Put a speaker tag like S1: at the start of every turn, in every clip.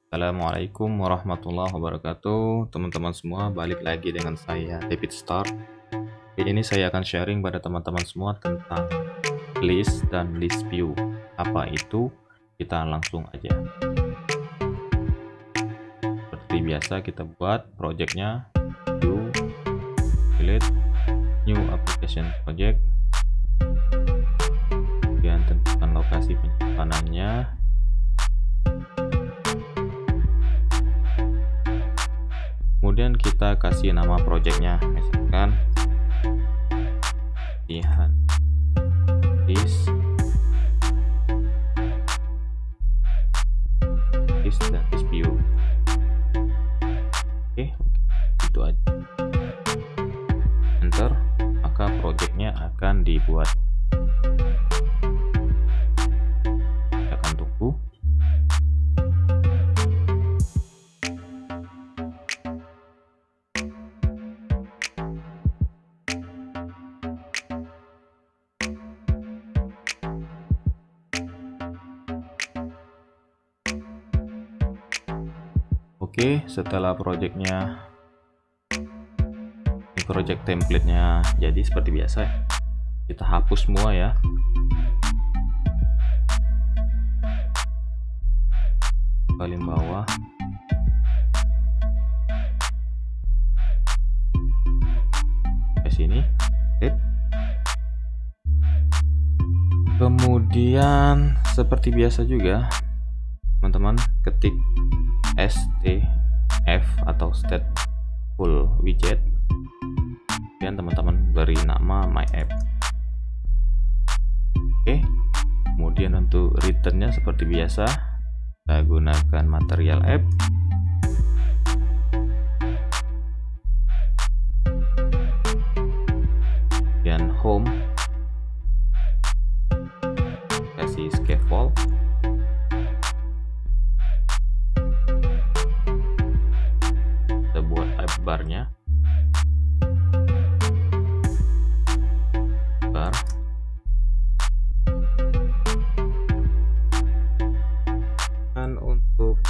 S1: Assalamualaikum warahmatullahi wabarakatuh. Teman-teman semua, balik lagi dengan saya David Star. Ini saya akan sharing pada teman-teman semua tentang list dan list view. Apa itu? Kita langsung aja. Seperti biasa kita buat projectnya, view, delete, new application project. Kemudian tentukan lokasi penyimpanannya. Kemudian kita kasih nama projectnya, misalkan latihan list dan list view. Oke, itu aja. Enter, maka projectnya akan dibuat. Kita akan tunggu. Oke, setelah projectnya, ini project template-nya jadi seperti biasa. Kita hapus semua ya. Paling bawah. Ke sini. Kemudian seperti biasa juga, teman-teman ketik STF atau stateful widget, dan teman-teman beri nama my app. Oke, kemudian untuk returnnya seperti biasa, kita gunakan material app. Dan home, kasih scaffold. Kita buat app barnya, bar. Dan untuk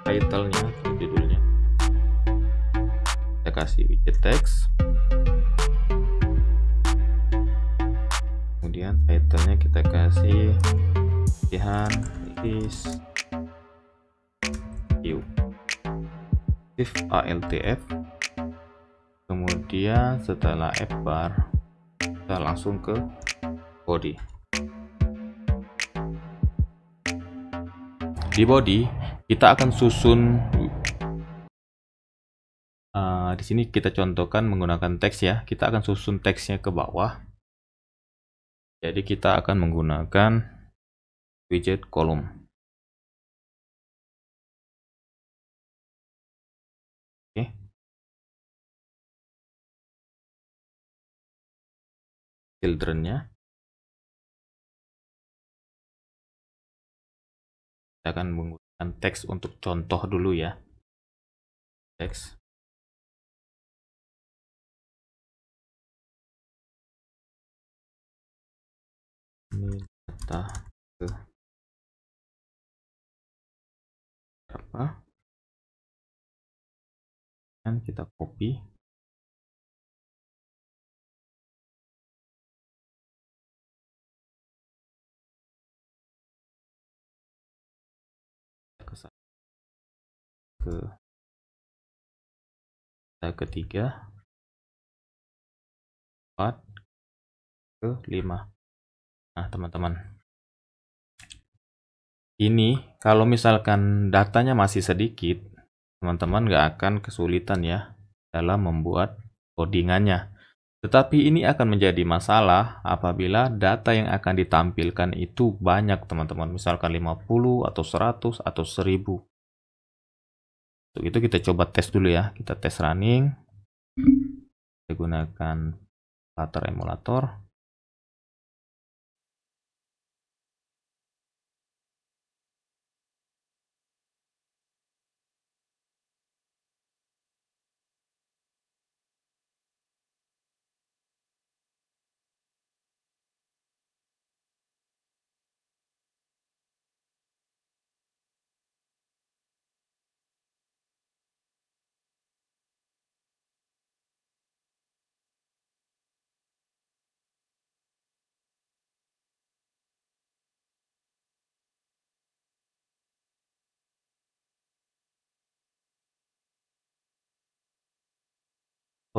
S1: title-nya atau judulnya, kita kasih widget text. Kemudian title-nya kita kasih latihan list view if altf. Kemudian setelah app bar, kita langsung ke body. Di body kita akan susun di sini kita contohkan menggunakan teks ya. Kita akan susun teksnya ke bawah. Jadi kita akan menggunakan widget kolom. Oke. Children-nya kita akan menggunakan teks untuk contoh dulu ya. Teks. Ini data ke berapa, dan kita copy. Ke data ketiga, 4, ke 5. Nah teman-teman, ini kalau misalkan datanya masih sedikit, teman-teman nggak akan kesulitan ya dalam membuat codingannya. Tetapi ini akan menjadi masalah apabila data yang akan ditampilkan itu banyak teman-teman, misalkan 50 atau 100 atau 1000. Untuk itu kita coba tes dulu ya, kita tes running. Kita gunakan Flutter emulator.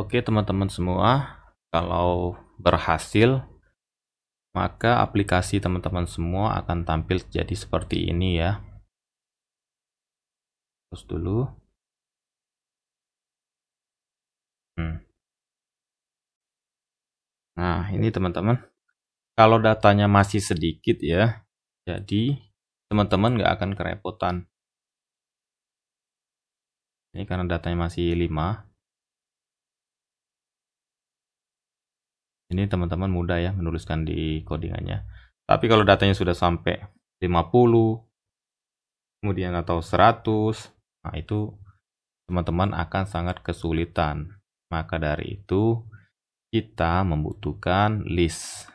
S1: Oke teman-teman semua, kalau berhasil, maka aplikasi teman-teman semua akan tampil jadi seperti ini ya. Terus dulu. Nah, ini teman-teman. Kalau datanya masih sedikit ya, jadi teman-teman nggak akan kerepotan. Ini karena datanya masih 5. Ini teman-teman mudah ya menuliskan di codingannya. Tapi kalau datanya sudah sampai 50, kemudian atau 100, nah itu teman-teman akan sangat kesulitan. Maka dari itu, kita membutuhkan list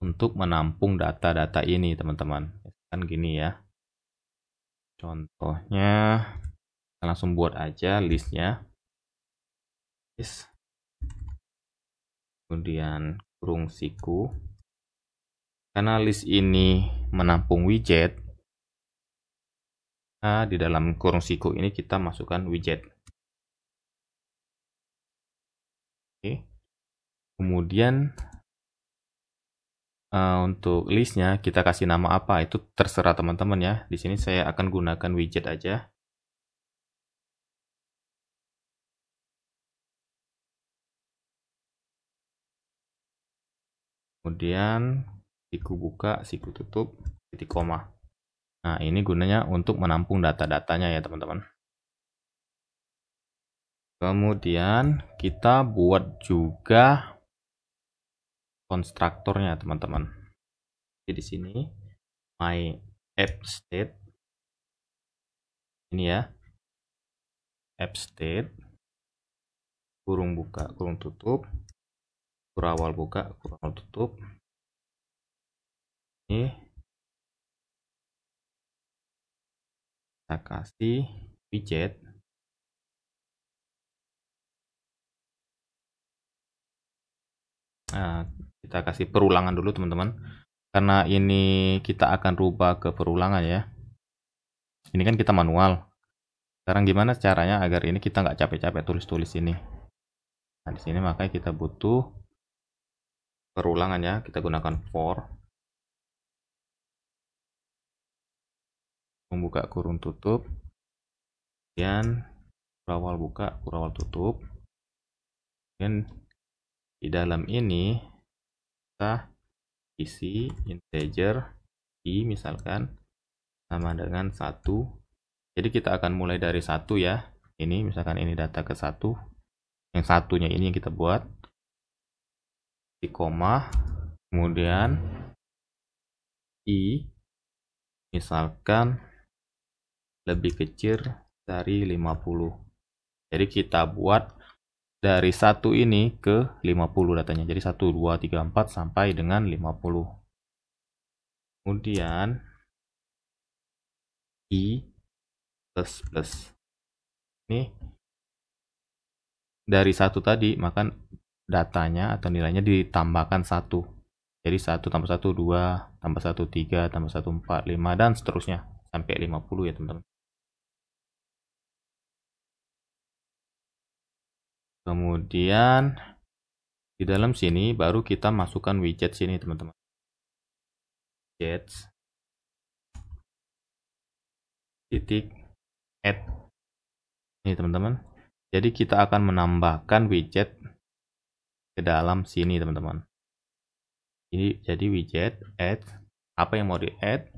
S1: untuk menampung data-data ini, teman-teman. Kan gini ya. Contohnya, kita langsung buat aja listnya. List. Kemudian kurung siku. Karena list ini menampung widget, nah di dalam kurung siku ini kita masukkan widget. Oke. Kemudian untuk listnya kita kasih nama apa itu terserah teman-teman ya. Di sini saya akan gunakan widget aja. Kemudian siku buka, siku tutup, titik koma. Nah, ini gunanya untuk menampung data-datanya ya teman-teman. Kemudian kita buat juga konstruktornya teman-teman. Jadi di sini my app state ini ya, app state kurung buka, kurung tutup, kurawal buka, kurawal tutup. Ini kita kasih widget. Nah, kita kasih perulangan dulu teman-teman, karena ini kita akan rubah ke perulangan ya. Ini kan kita manual. Sekarang gimana caranya agar ini kita nggak capek-capek tulis-tulis ini. Nah, di sini makanya kita butuh perulangan ya. Kita gunakan for. Membuka kurung tutup. Kemudian kurawal buka, kurawal tutup. Dan di dalam ini kita isi integer i misalkan sama dengan 1. Jadi kita akan mulai dari 1 ya. Ini misalkan ini data ke 1. Yang satunya ini yang kita buat. Di koma. Kemudian i misalkan lebih kecil dari 50. Jadi kita buat dari 1 ini ke 50 datanya. Jadi 1, 2, 3, 4 sampai dengan 50. Kemudian i plus plus. Ini dari 1 tadi, maka datanya atau nilainya ditambahkan 1. Jadi 1 tambah 1, 2, tambah 1, 3, tambah 1, 4, 5, dan seterusnya. Sampai 50 ya teman-teman. Kemudian di dalam sini baru kita masukkan widget sini teman-teman. Widgets. Titik add. Ini teman-teman. Jadi kita akan menambahkan widget ke dalam sini teman-teman. Ini jadi widget add. Apa yang mau di add?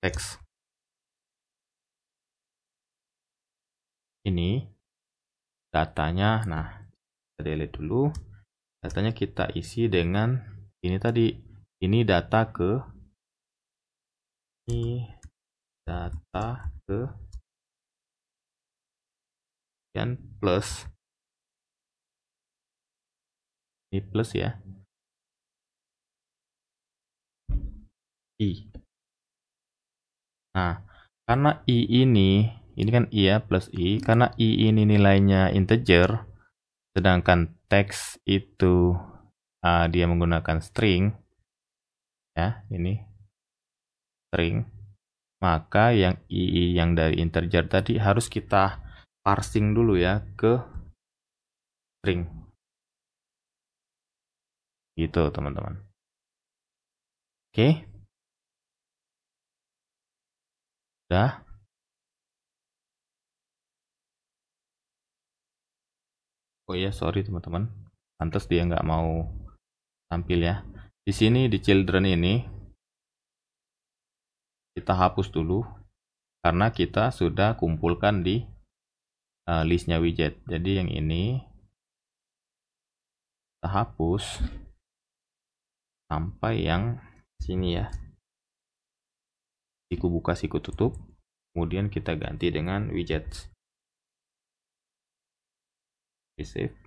S1: Text. Ini datanya. Nah, kita delete dulu. Datanya kita isi dengan ini tadi. Ini data ke dan plus. Ini plus ya. I. Nah, karena i ini kan i ya, plus i. Karena i ini nilainya integer, sedangkan teks itu dia menggunakan string, ya, ini string. Maka yang i yang dari integer tadi harus kita parsing dulu ya ke string. Gitu teman-teman. Oke. Udah. Oh iya, sorry teman-teman. Pantes dia nggak mau tampil ya. Di sini di children ini kita hapus dulu karena kita sudah kumpulkan di listnya widget. Jadi yang ini kita hapus sampai yang sini ya. Siku buka, siku tutup. Kemudian kita ganti dengan widget. Save.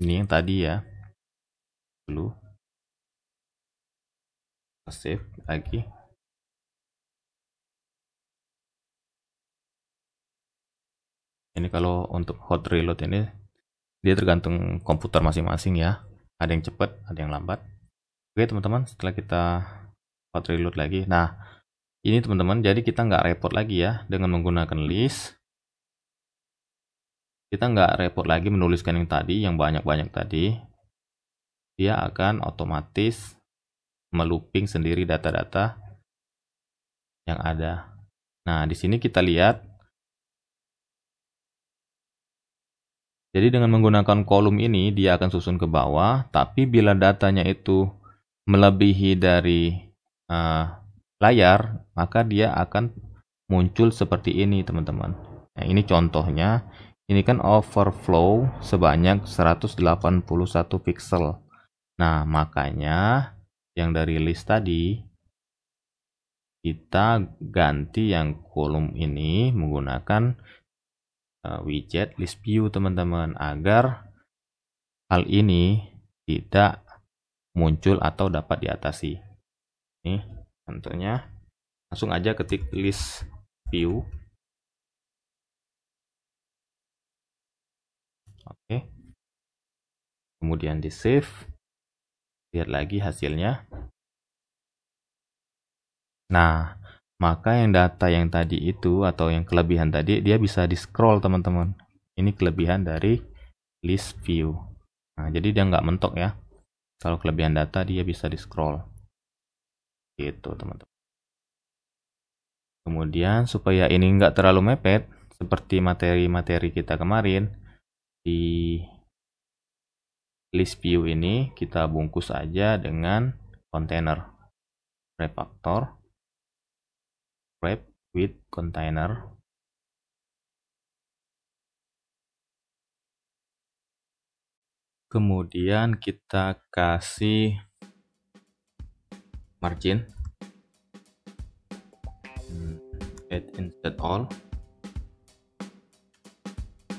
S1: Ini yang tadi ya. Dulu. Save lagi. Ini kalau untuk hot reload ini dia tergantung komputer masing-masing ya. Ada yang cepat, ada yang lambat. Oke teman-teman, setelah kita hot reload lagi. Nah, ini teman-teman, jadi kita nggak repot lagi ya dengan menggunakan list. Kita nggak repot lagi menuliskan yang tadi, yang banyak-banyak tadi. Dia akan otomatis melooping sendiri data-data yang ada. Nah, di sini kita lihat. Jadi dengan menggunakan kolom ini, dia akan susun ke bawah. Tapi bila datanya itu melebihi dari layar, maka dia akan muncul seperti ini teman-teman. Nah, ini contohnya. Ini kan overflow sebanyak 181 pixel. Nah, makanya yang dari list tadi kita ganti yang kolom ini menggunakan widget list view teman-teman, agar hal ini tidak muncul atau dapat diatasi. Nih contohnya, langsung aja ketik list view. Oke. Kemudian di save. Lihat lagi hasilnya. Nah, maka yang data yang tadi itu atau yang kelebihan tadi dia bisa di scroll teman-teman. Ini kelebihan dari list view. Nah, jadi dia nggak mentok ya. Kalau kelebihan data dia bisa di scroll. Gitu teman-teman. Kemudian supaya ini nggak terlalu mepet, seperti materi-materi kita kemarin, di list view ini kita bungkus aja dengan kontainer. Refactor, wrap with container. Kemudian kita kasih margin, add insert all,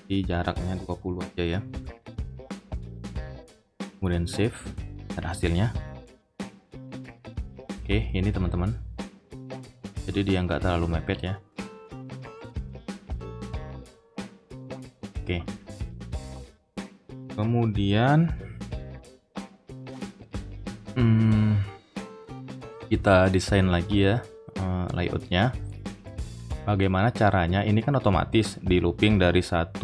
S1: di jaraknya 20 aja ya. Kemudian save, ada hasilnya. Oke, ini teman-teman, jadi dia nggak terlalu mepet ya. Oke, kemudian kita desain lagi ya layoutnya. Bagaimana caranya? Ini kan otomatis di looping dari 1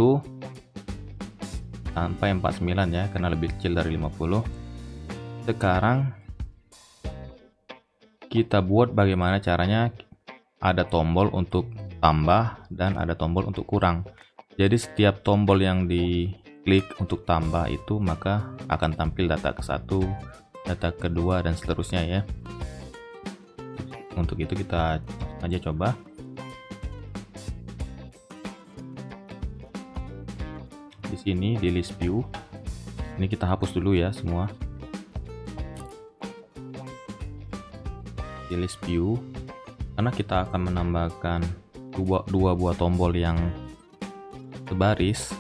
S1: sampai 49 ya, karena lebih kecil dari 50. Sekarang kita buat bagaimana caranya ada tombol untuk tambah dan ada tombol untuk kurang. Jadi setiap tombol yang diklik untuk tambah itu maka akan tampil data ke-1, data kedua dan seterusnya ya. Untuk itu kita aja coba. Di sini di list view ini kita hapus dulu ya semua. Di list view, karena kita akan menambahkan dua buah tombol yang sebaris,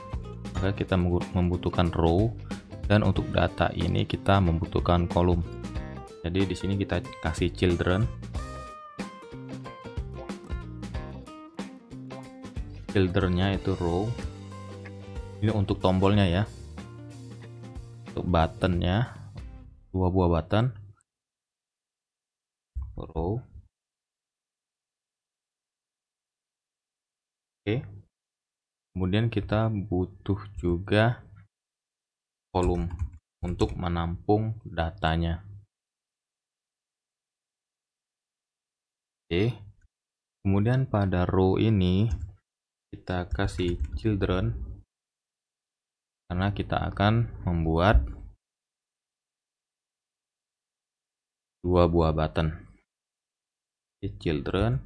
S1: maka kita membutuhkan row, dan untuk data ini kita membutuhkan kolom. Jadi di sini kita kasih children. Childrennya itu row. Ini untuk tombolnya ya. Untuk buttonnya, dua buah button, row. Oke. Kemudian kita butuh juga kolom untuk menampung datanya. Oke. Kemudian pada row ini kita kasih children karena kita akan membuat dua buah button. Children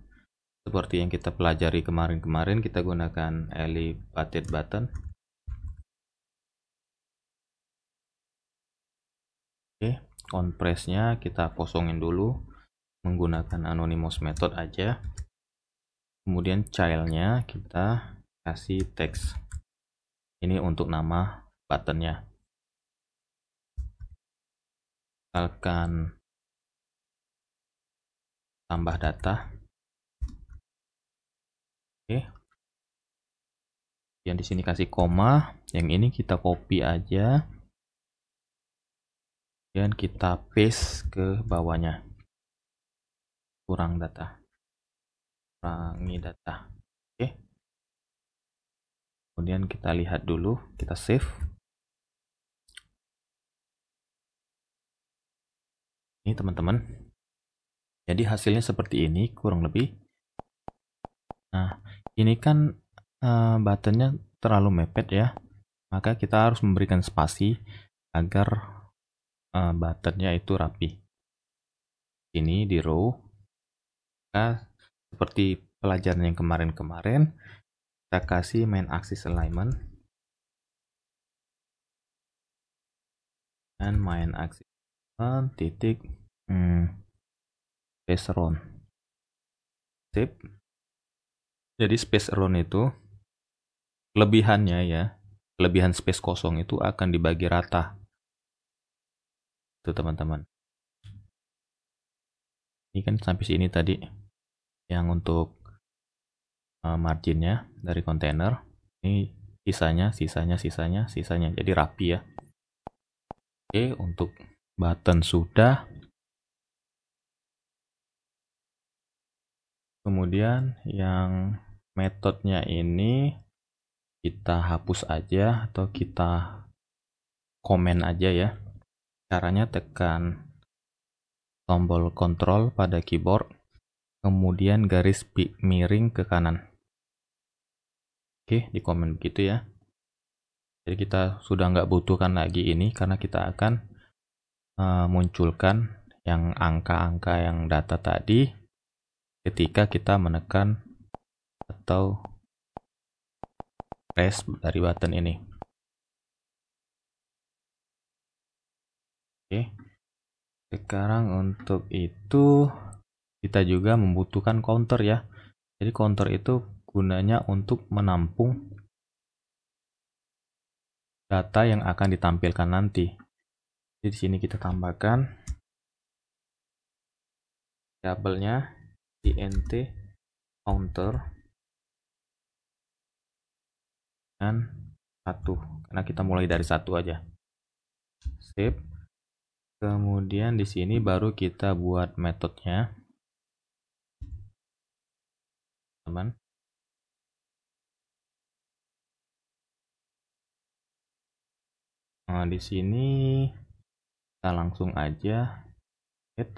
S1: seperti yang kita pelajari kemarin-kemarin, kita gunakan elevated button. Oke, compress-nya kita kosongin dulu menggunakan anonymous method aja. Kemudian child-nya kita kasih text. Ini untuk nama buttonnya. Misalkan tambah data. Oke. Yang di sini kasih koma, yang ini kita copy aja. Dan kita paste ke bawahnya. Kurangi data. Oke. Kemudian kita lihat dulu, kita save. Ini teman-teman. Jadi hasilnya seperti ini kurang lebih. Nah, ini kan buttonnya terlalu mepet ya. Maka kita harus memberikan spasi agar buttonnya itu rapi. Ini di row. Nah, seperti pelajaran yang kemarin-kemarin, kita kasih main axis alignment dan main axis alignment titik space around. Sip. Jadi space around itu kelebihannya ya, kelebihan space kosong itu akan dibagi rata. Itu teman-teman. Ini kan sampai sini tadi yang untuk marginnya dari kontainer. Ini sisanya. Jadi rapi ya. Oke, untuk button sudah. Kemudian yang metodenya ini kita hapus aja atau kita komen aja ya. Caranya tekan tombol kontrol pada keyboard, kemudian garis miring ke kanan. Oke, di komen begitu ya. Jadi kita sudah nggak butuhkan lagi ini karena kita akan munculkan yang angka-angka yang data tadi ketika kita menekan atau press dari button ini. Oke. Sekarang untuk itu kita juga membutuhkan counter ya. Jadi counter itu gunanya untuk menampung data yang akan ditampilkan nanti. Jadi di sini kita tambahkan variabelnya int counter dan 1 karena kita mulai dari 1 aja. Save. Kemudian di sini baru kita buat metodenya. Teman. Nah, di sini kita langsung aja add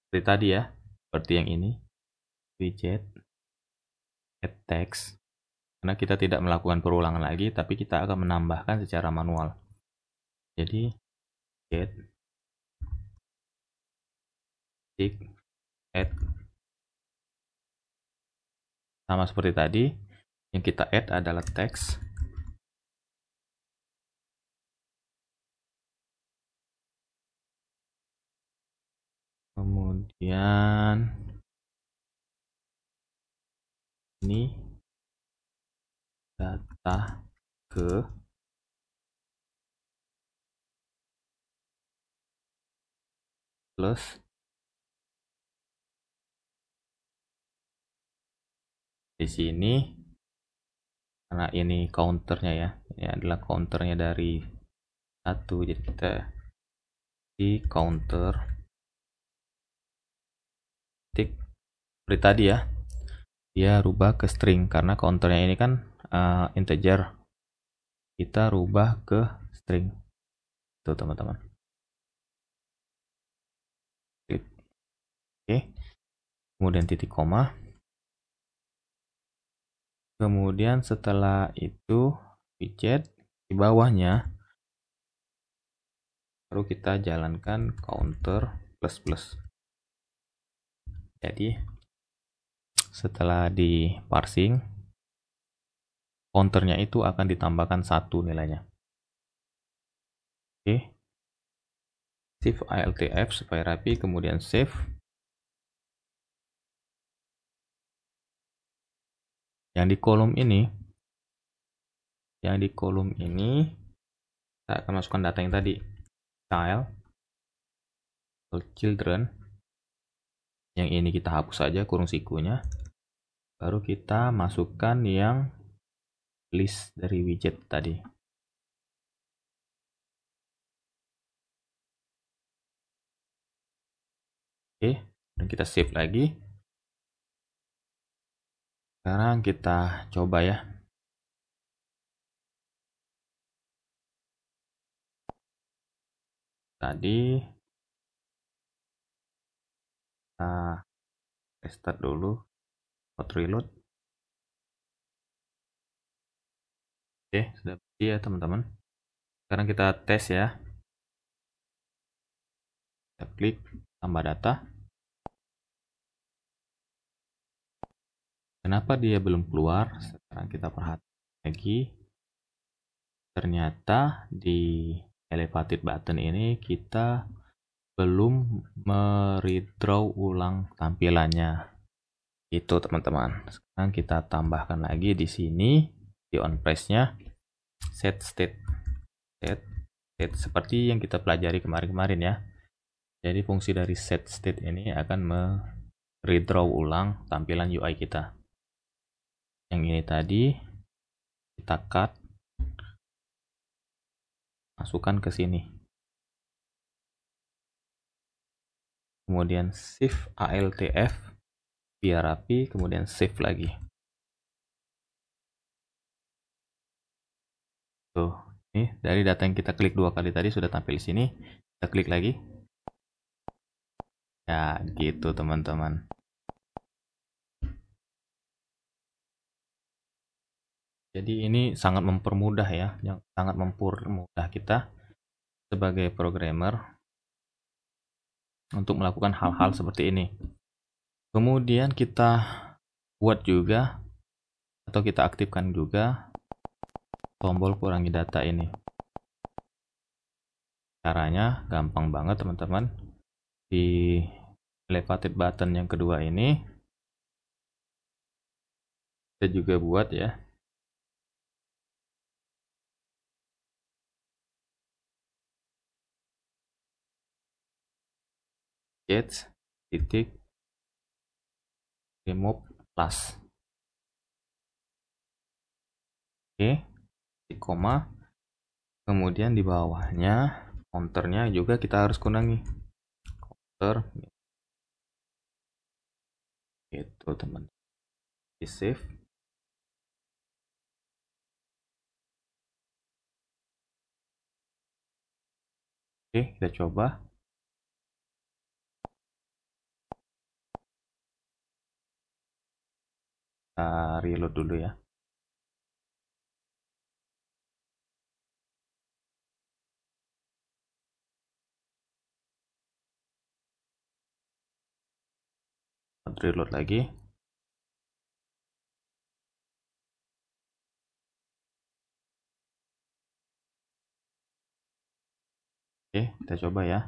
S1: seperti tadi ya, seperti yang ini, widget add text, karena kita tidak melakukan perulangan lagi, tapi kita akan menambahkan secara manual. Jadi get tick add sama seperti tadi, yang kita add adalah teks. Kemudian ini data ke plus di sini karena ini counternya ya, ini adalah counternya dari 1, jadi kita di counter tick seperti tadi ya. dia rubah ke string karena counternya ini kan integer. Kita rubah ke string. Tuh teman-teman. Oke. Kemudian titik koma. Kemudian setelah itu widget di bawahnya baru kita jalankan counter plus plus. Jadi setelah di parsing, counternya itu akan ditambahkan 1 nilainya. Oke. Shift ALTF supaya rapi, kemudian save. Yang di kolom ini kita akan masukkan data yang tadi, child, children. Yang ini kita hapus saja kurung sikunya. Baru kita masukkan yang list dari widget tadi. Oke, dan kita save lagi. Sekarang kita coba ya. Tadi kita restart dulu, reload. Oke, sudah bersih ya teman-teman. Sekarang kita tes ya. Kita klik tambah data. Kenapa dia belum keluar? Sekarang kita perhatikan lagi. Ternyata di elevated button ini kita belum meredraw ulang tampilannya. Itu teman-teman. Sekarang kita tambahkan lagi di sini di on press-nya set state seperti yang kita pelajari kemarin-kemarin ya. Jadi fungsi dari set state ini akan meredraw ulang tampilan UI kita. Yang ini tadi kita cut, masukkan ke sini. Kemudian shift ALTF biar rapi, kemudian save lagi. Tuh, ini dari data yang kita klik 2 kali tadi sudah tampil di sini. Kita klik lagi. Ya, gitu teman-teman. Jadi ini sangat mempermudah ya, yang sangat mempermudah kita sebagai programmer untuk melakukan hal-hal seperti ini. Kemudian kita buat juga atau kita aktifkan juga tombol kurangi data ini. Caranya gampang banget teman-teman. Di elevated button yang kedua ini kita juga buat ya. Get titik remove plus. Oke, di koma. Kemudian di bawahnya counternya juga kita harus kurangi. Counter itu teman. Di save. Oke, kita coba. Kita reload dulu ya. Reload lagi. Oke, kita coba ya.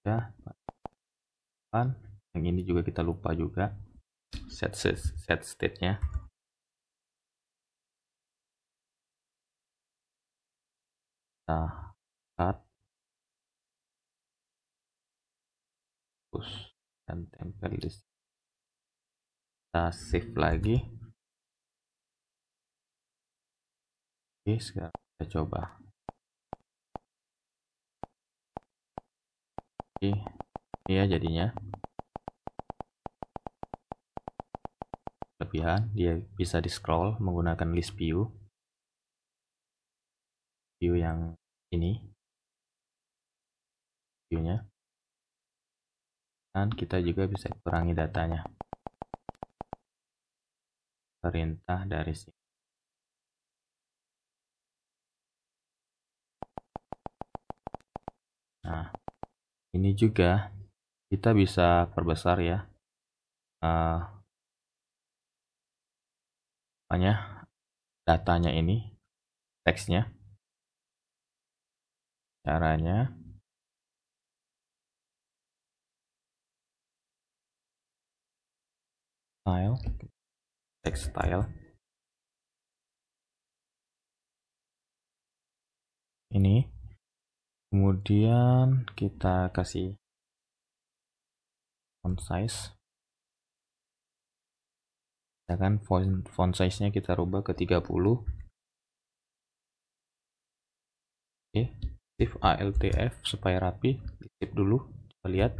S1: Ya, yang ini juga kita lupa juga set state-nya. Kita cut, push, dan tempel di sini. Kita save lagi. Oke, sekarang kita coba. Oke, ini ya jadinya. kelebihan, dia bisa di scroll menggunakan list view yang ini viewnya, dan kita juga bisa kurangi datanya, perintah dari sini. Nah, ini juga kita bisa perbesar ya, datanya ini, teksnya. Caranya style, text style ini, kemudian kita kasih font size, kan font size-nya kita rubah ke 30. Oke, shift ALTF supaya rapi, shift dulu, coba lihat.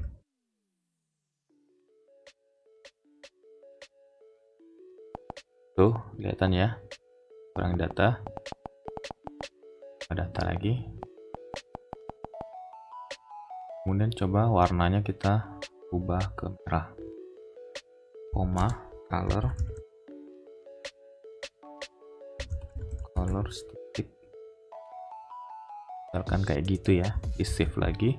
S1: Tuh, kelihatan ya, kurang data lagi. Kemudian coba warnanya kita ubah ke merah, color stick, misalkan kayak gitu ya, di save lagi.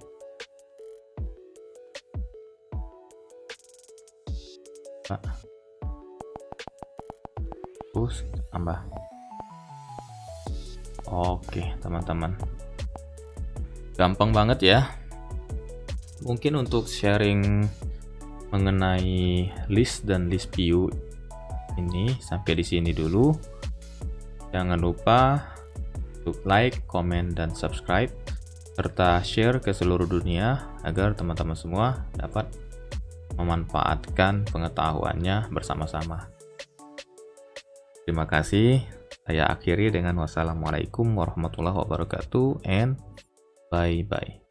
S1: Terus tambah. Oke teman-teman, gampang banget ya. Mungkin untuk sharing mengenai list dan list view ini sampai di sini dulu. Jangan lupa untuk like, comment, dan subscribe, serta share ke seluruh dunia agar teman-teman semua dapat memanfaatkan pengetahuannya bersama-sama. Terima kasih. Saya akhiri dengan wassalamualaikum warahmatullahi wabarakatuh and bye-bye.